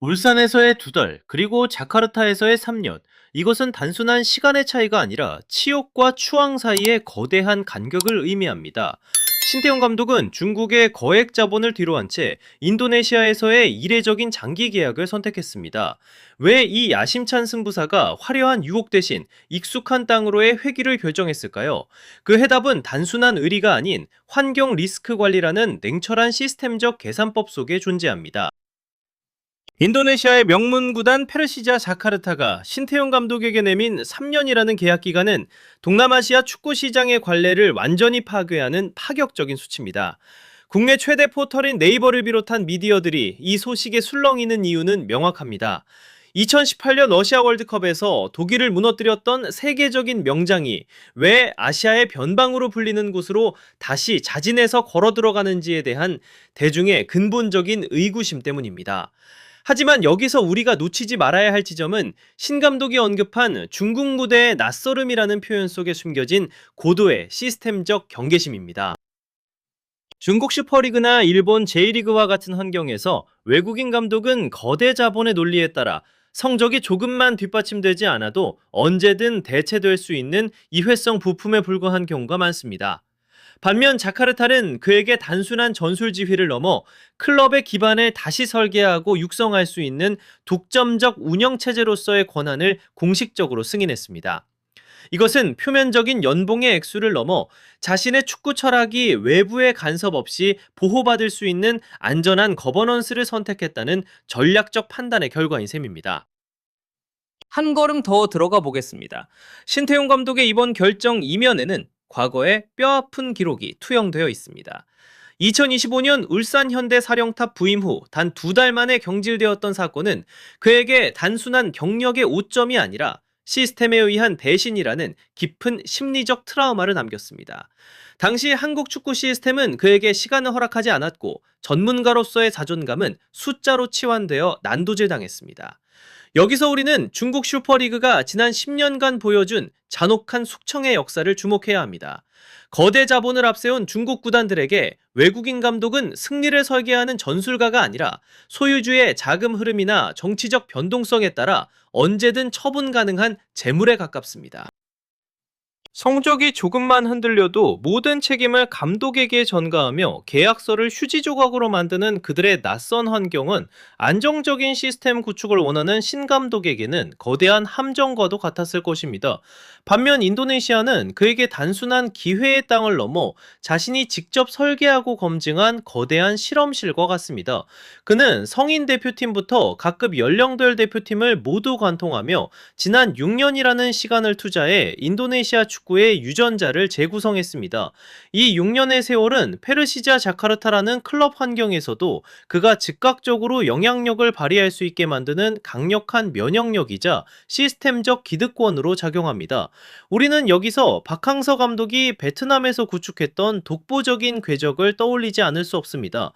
울산에서의 2달, 그리고 자카르타에서의 3년. 이것은 단순한 시간의 차이가 아니라 치욕과 추앙 사이의 거대한 간격을 의미합니다. 신태용 감독은 중국의 거액 자본을 뒤로한 채 인도네시아에서의 이례적인 장기 계약을 선택했습니다. 왜 이 야심찬 승부사가 화려한 유혹 대신 익숙한 땅으로의 회귀를 결정했을까요? 그 해답은 단순한 의리가 아닌 환경 리스크 관리라는 냉철한 시스템적 계산법 속에 존재합니다. 인도네시아의 명문 구단 페르시자 자카르타가 신태용 감독에게 내민 3년이라는 계약 기간은 동남아시아 축구 시장의 관례를 완전히 파괴하는 파격적인 수치입니다. 국내 최대 포털인 네이버를 비롯한 미디어들이 이 소식에 술렁이는 이유는 명확합니다. 2018년 러시아 월드컵에서 독일을 무너뜨렸던 세계적인 명장이 왜 아시아의 변방으로 불리는 곳으로 다시 자진해서 걸어 들어가는지에 대한 대중의 근본적인 의구심 때문입니다. 하지만 여기서 우리가 놓치지 말아야 할 지점은 신 감독이 언급한 중국 무대의 낯설음이라는 표현 속에 숨겨진 고도의 시스템적 경계심입니다. 중국 슈퍼리그나 일본 J리그와 같은 환경에서 외국인 감독은 거대 자본의 논리에 따라 성적이 조금만 뒷받침되지 않아도 언제든 대체될 수 있는 이회성 부품에 불과한 경우가 많습니다. 반면 자카르타는 그에게 단순한 전술 지휘를 넘어 클럽의 기반을 다시 설계하고 육성할 수 있는 독점적 운영 체제로서의 권한을 공식적으로 승인했습니다. 이것은 표면적인 연봉의 액수를 넘어 자신의 축구 철학이 외부의 간섭 없이 보호받을 수 있는 안전한 거버넌스를 선택했다는 전략적 판단의 결과인 셈입니다. 한 걸음 더 들어가 보겠습니다. 신태용 감독의 이번 결정 이면에는 과거의 뼈아픈 기록이 투영되어 있습니다. 2025년 울산 현대 사령탑 부임 후 단 2달 만에 경질되었던 사건은 그에게 단순한 경력의 오점이 아니라 시스템에 의한 배신이라는 깊은 심리적 트라우마를 남겼습니다. 당시 한국 축구 시스템은 그에게 시간을 허락하지 않았고 전문가로서의 자존감은 숫자로 치환되어 난도질당했습니다. 여기서 우리는 중국 슈퍼리그가 지난 10년간 보여준 잔혹한 숙청의 역사를 주목해야 합니다. 거대 자본을 앞세운 중국 구단들에게 외국인 감독은 승리를 설계하는 전술가가 아니라 소유주의 자금 흐름이나 정치적 변동성에 따라 언제든 처분 가능한 재물에 가깝습니다. 성적이 조금만 흔들려도 모든 책임을 감독에게 전가하며 계약서를 휴지 조각으로 만드는 그들의 낯선 환경은 안정적인 시스템 구축을 원하는 신감독에게는 거대한 함정과도 같았을 것입니다. 반면 인도네시아는 그에게 단순한 기회의 땅을 넘어 자신이 직접 설계하고 검증한 거대한 실험실과 같습니다. 그는 성인 대표팀부터 각급 연령별 대표팀을 모두 관통하며 지난 6년이라는 시간을 투자해 인도네시아 축구의 유전자를 재구성했습니다. 이 6년의 세월은 페르시자 자카르타라는 클럽 환경에서도 그가 즉각적으로 영향력을 발휘할 수 있게 만드는 강력한 면역력이자 시스템적 기득권으로 작용합니다. 우리는 여기서 박항서 감독이 베트남에서 구축했던 독보적인 궤적을 떠올리지 않을 수 없습니다.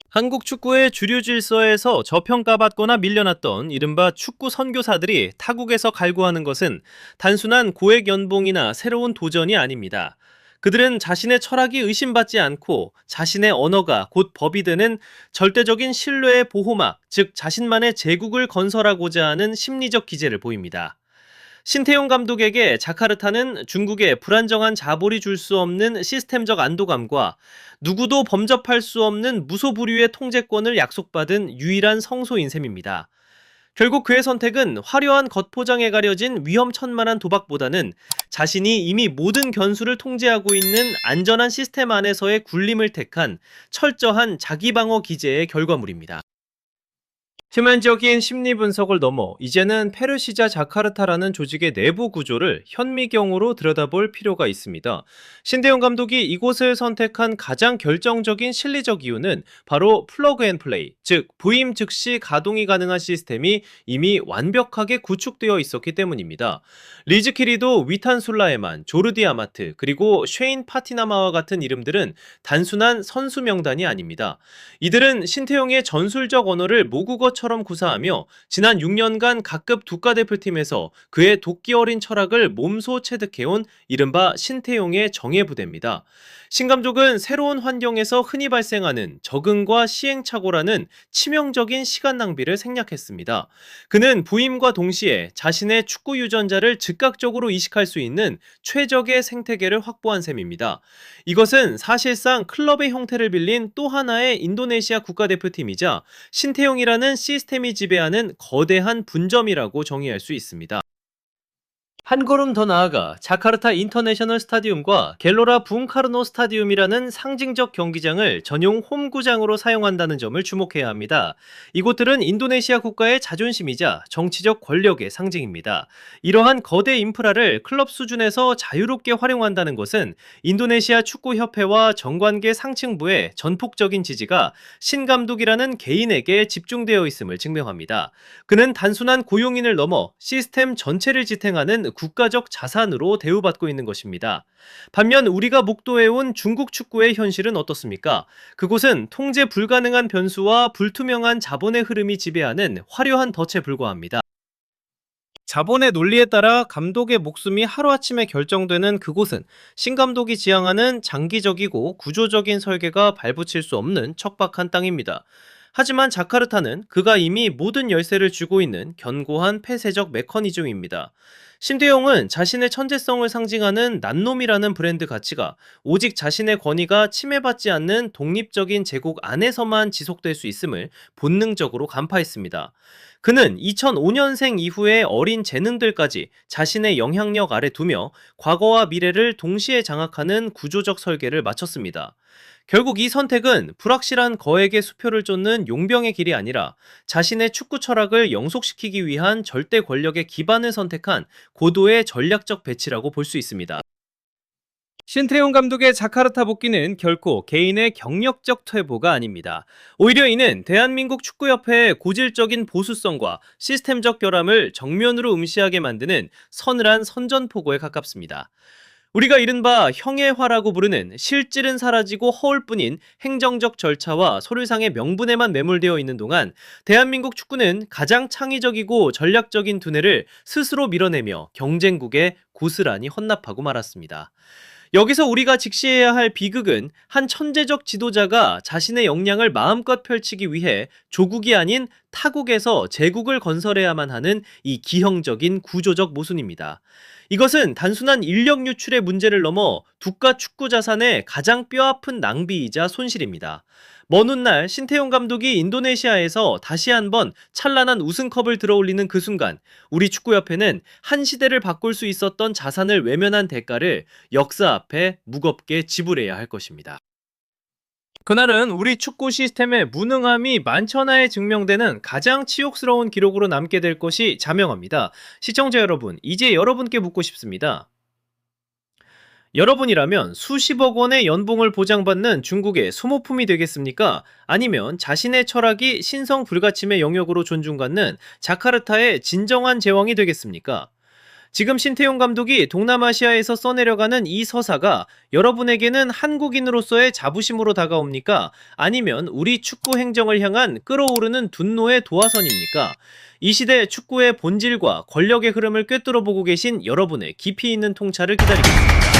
한국 축구의 주류 질서에서 저평가받거나 밀려났던 이른바 축구 선교사들이 타국에서 갈구하는 것은 단순한 고액 연봉이나 새로운 도전이 아닙니다. 그들은 자신의 철학이 의심받지 않고 자신의 언어가 곧 법이 되는 절대적인 신뢰의 보호막, 즉 자신만의 제국을 건설하고자 하는 심리적 기제를 보입니다. 신태용 감독에게 자카르타는 중국의 불안정한 자본이 줄 수 없는 시스템적 안도감과 누구도 범접할 수 없는 무소불위의 통제권을 약속받은 유일한 성소인 셈입니다. 결국 그의 선택은 화려한 겉포장에 가려진 위험천만한 도박보다는 자신이 이미 모든 변수를 통제하고 있는 안전한 시스템 안에서의 굴림을 택한 철저한 자기방어 기제의 결과물입니다. 표면적인 심리 분석을 넘어 이제는 페르시자 자카르타라는 조직의 내부 구조를 현미경으로 들여다볼 필요가 있습니다. 신대용 감독이 이곳을 선택한 가장 결정적인 실리적 이유는 바로 플러그 앤 플레이, 즉 부임 즉시 가동이 가능한 시스템이 이미 완벽하게 구축되어 있었기 때문입니다. 리즈 키리도 위탄 술라에만, 조르디 아마트, 그리고 쉐인 파티나마와 같은 이름들은 단순한 선수 명단이 아닙니다. 이들은 신태용의 전술적 언어를 모국어처럼 맹수처럼 구사하며 지난 6년간 각급 국가대표팀에서 그의 도끼 어린 철학을 몸소 체득해온 이른바 신태용의 정예부대입니다. 신 감독은 새로운 환경에서 흔히 발생하는 적응과 시행착오라는 치명적인 시간 낭비를 생략했습니다. 그는 부임과 동시에 자신의 축구 유전자를 즉각적으로 이식할 수 있는 최적의 생태계를 확보한 셈입니다. 이것은 사실상 클럽의 형태를 빌린 또 하나의 인도네시아 국가대표팀이자 신태용이라는 시스템이 지배하는 거대한 분점이라고 정의할 수 있습니다. 한 걸음 더 나아가 자카르타 인터내셔널 스타디움과 갤로라 붕카르노 스타디움이라는 상징적 경기장을 전용 홈구장으로 사용한다는 점을 주목해야 합니다. 이곳들은 인도네시아 국가의 자존심이자 정치적 권력의 상징입니다. 이러한 거대 인프라를 클럽 수준에서 자유롭게 활용한다는 것은 인도네시아 축구협회와 정관계 상층부의 전폭적인 지지가 신 감독이라는 개인에게 집중되어 있음을 증명합니다. 그는 단순한 고용인을 넘어 시스템 전체를 지탱하는 국가적 자산으로 대우받고 있는 것입니다. 반면 우리가 목도해온 중국 축구의 현실은 어떻습니까? 그곳은 통제 불가능한 변수와 불투명한 자본의 흐름이 지배하는 화려한 덫에 불과합니다. 자본의 논리에 따라 감독의 목숨이 하루아침에 결정되는 그곳은 신 감독이 지향하는 장기적이고 구조적인 설계가 발붙일 수 없는 척박한 땅입니다. 하지만 자카르타는 그가 이미 모든 열쇠를 쥐고 있는 견고한 폐쇄적 메커니즘입니다. 신태용은 자신의 천재성을 상징하는 난놈이라는 브랜드 가치가 오직 자신의 권위가 침해받지 않는 독립적인 제국 안에서만 지속될 수 있음을 본능적으로 간파했습니다. 그는 2005년생 이후의 어린 재능들까지 자신의 영향력 아래 두며 과거와 미래를 동시에 장악하는 구조적 설계를 마쳤습니다. 결국 이 선택은 불확실한 거액의 수표를 쫓는 용병의 길이 아니라 자신의 축구 철학을 영속시키기 위한 절대 권력의 기반을 선택한 고도의 전략적 배치라고 볼 수 있습니다. 신태용 감독의 자카르타 복귀는 결코 개인의 경력적 퇴보가 아닙니다. 오히려 이는 대한민국 축구협회의 고질적인 보수성과 시스템적 결함을 정면으로 음시하게 만드는 서늘한 선전포고에 가깝습니다. 우리가 이른바 형해화라고 부르는 실질은 사라지고 허울 뿐인 행정적 절차와 서류상의 명분에만 매몰되어 있는 동안 대한민국 축구는 가장 창의적이고 전략적인 두뇌를 스스로 밀어내며 경쟁국에 고스란히 헌납하고 말았습니다. 여기서 우리가 직시해야 할 비극은 한 천재적 지도자가 자신의 역량을 마음껏 펼치기 위해 조국이 아닌 타국에서 제국을 건설해야만 하는 이 기형적인 구조적 모순입니다. 이것은 단순한 인력 유출의 문제를 넘어 국가 축구 자산의 가장 뼈아픈 낭비이자 손실입니다. 먼 훗날 신태용 감독이 인도네시아에서 다시 한번 찬란한 우승컵을 들어올리는 그 순간 우리 축구협회는 한 시대를 바꿀 수 있었던 자산을 외면한 대가를 역사 앞에 무겁게 지불해야 할 것입니다. 그날은 우리 축구 시스템의 무능함이 만천하에 증명되는 가장 치욕스러운 기록으로 남게 될 것이 자명합니다. 시청자 여러분, 이제 여러분께 묻고 싶습니다. 여러분이라면 수십억 원의 연봉을 보장받는 중국의 소모품이 되겠습니까? 아니면 자신의 철학이 신성 불가침의 영역으로 존중받는 자카르타의 진정한 제왕이 되겠습니까? 지금 신태용 감독이 동남아시아에서 써내려가는 이 서사가 여러분에게는 한국인으로서의 자부심으로 다가옵니까? 아니면 우리 축구 행정을 향한 끓어오르는 분노의 도화선입니까? 이 시대 축구의 본질과 권력의 흐름을 꿰뚫어 보고 계신 여러분의 깊이 있는 통찰을 기다리겠습니다.